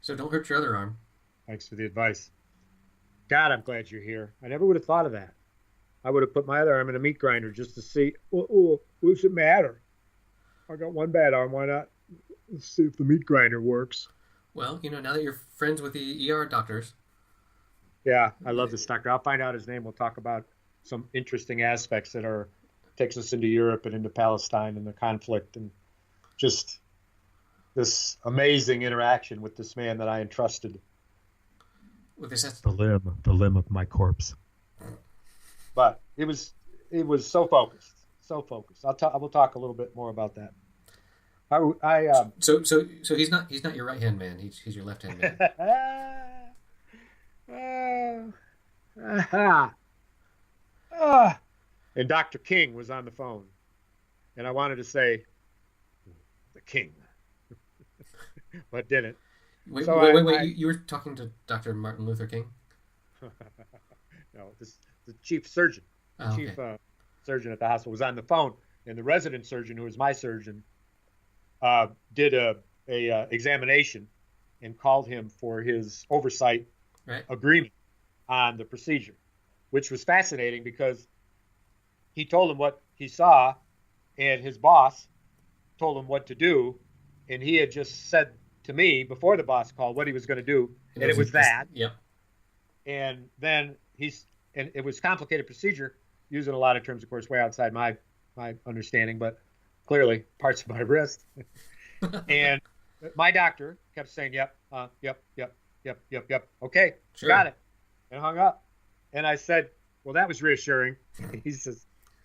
So don't hurt your other arm. Thanks for the advice. God, I'm glad you're here. I never would have thought of that. I would have put my other arm in a meat grinder just to see, what's it matter? I got one bad arm. Why not? Let's see if the meat grinder works. Well, now that you're friends with the ER doctors. Yeah, I love this doctor. I'll find out his name. We'll talk about some interesting aspects that are takes us into Europe and into Palestine and the conflict and just this amazing interaction with this man that I entrusted With this, the limb of my corpse. But it was so focused, so focused. I will talk a little bit more about that. so he's not your right hand man. He's your left hand man. And Dr. King was on the phone, and I wanted to say the King, but didn't. Wait, So wait! You were talking to Dr. Martin Luther King? No, the chief surgeon, the Oh, chief okay. surgeon at the hospital was on the phone, and the resident surgeon, who was my surgeon, did a examination and called him for his oversight Right. agreement on the procedure, which was fascinating because he told him what he saw, and his boss told him what to do, and he had just said to me before the boss called what he was going to do, and it was that. Yep. And then and it was a complicated procedure, using a lot of terms, of course, way outside my understanding, but clearly parts of my wrist. And my doctor kept saying, yep, yep, yep, yep, yep, yep. Okay, Sure. got it. And hung up. And I said, well, that was reassuring. He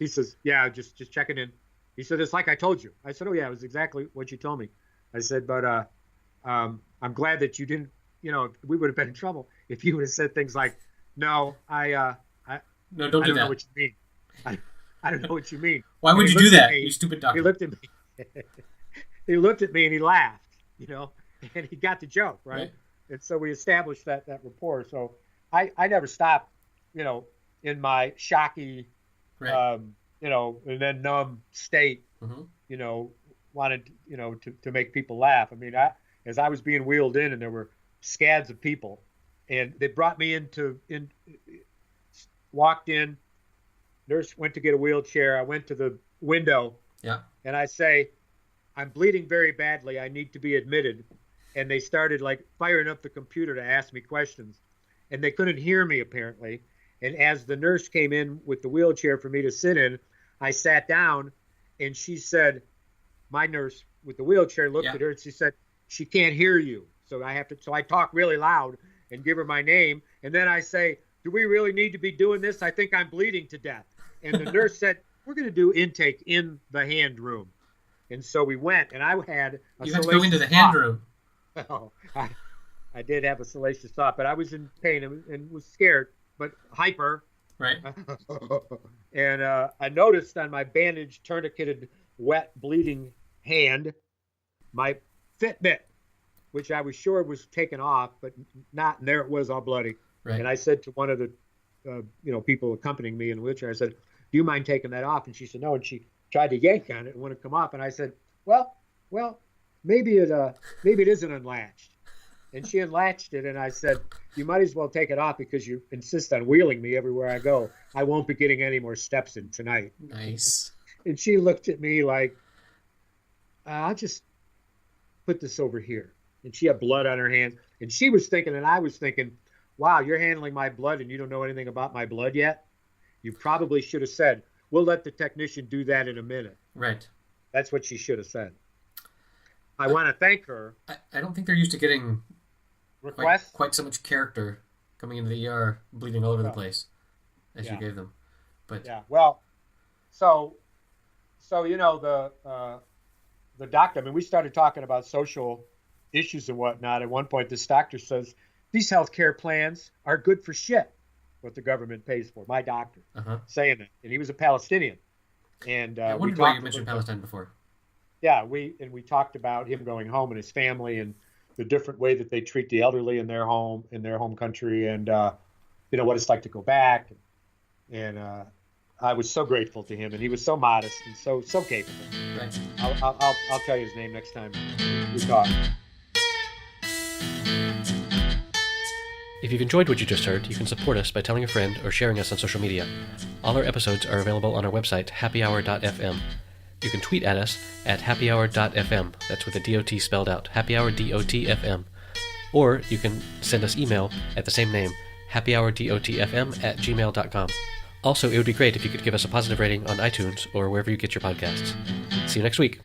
says, yeah, just checking in. He said, it's like I told you. I said, oh yeah, it was exactly what you told me. I said, but I'm glad that you didn't, we would have been in trouble if you would have said things like, no, I No, don't I do don't know that. what you mean. I don't know what you mean. Why would And you he do looked at that, me- you stupid He doctor? looked at me. He looked at me and he laughed, and he got the joke, right? Right. And so we established that rapport. So I never stopped, in my shocky, Right. and then numb state, hmm wanted, to make people laugh. I mean, as I was being wheeled in, and there were scads of people, and they brought me walked in, nurse went to get a wheelchair. I went to the window Yeah. and I say, I'm bleeding very badly. I need to be admitted. And they started like firing up the computer to ask me questions, and they couldn't hear me apparently. And as the nurse came in with the wheelchair for me to sit in, I sat down, and she said, my nurse with the wheelchair looked Yeah. at her and she said, she can't hear you. So I talk really loud and give her my name. And then I say, do we really need to be doing this? I think I'm bleeding to death. And the nurse said, we're going to do intake in the hand room. And so we went, and I had a You have to go into the hand room. Oh, I did have a salacious thought, but I was in pain and was scared, but hyper. Right. And I noticed on my bandaged, tourniqueted, wet, bleeding hand, my Fitbit, which I was sure was taken off, but not. And there it was, all bloody. Right. And I said to one of the, people accompanying me in the wheelchair, I said, "Do you mind taking that off?" And she said, "No." And she tried to yank on it and wouldn't come off. And I said, "Well, maybe it isn't unlatched." And she unlatched it, and I said, "You might as well take it off because you insist on wheeling me everywhere I go. I won't be getting any more steps in tonight." Nice. And she looked at me like, "I'll just put this over here." And she had blood on her hands. And she was thinking, and I was thinking, wow, you're handling my blood and you don't know anything about my blood yet? You probably should have said, we'll let the technician do that in a minute. Right. That's what she should have said. I want to thank her. I don't think they're used to getting Request? quite so much character coming into the ER, bleeding all over the Yeah. place, as you Yeah. gave them. But Yeah. Well, so the doctor. I mean, we started talking about social issues and whatnot. At one point, this doctor says these healthcare plans are good for shit. What the government pays for. My doctor saying that, and he was a Palestinian. And I we wondered why you talked mentioned about- Palestine before. Yeah, we talked about him going home and his family and the different way that they treat the elderly in their home country, and what it's like to go back. And I was so grateful to him, and he was so modest and so capable. Right. I'll tell you his name next time we talk. If you've enjoyed what you just heard, you can support us by telling a friend or sharing us on social media. All our episodes are available on our website, happyhour.fm. You can tweet at us at happyhour.fm. That's with a DOT spelled out, happyhour.dot.fm. Or you can send us email at the same name, happyhour.dotfm@gmail.com. Also, it would be great if you could give us a positive rating on iTunes or wherever you get your podcasts. See you next week.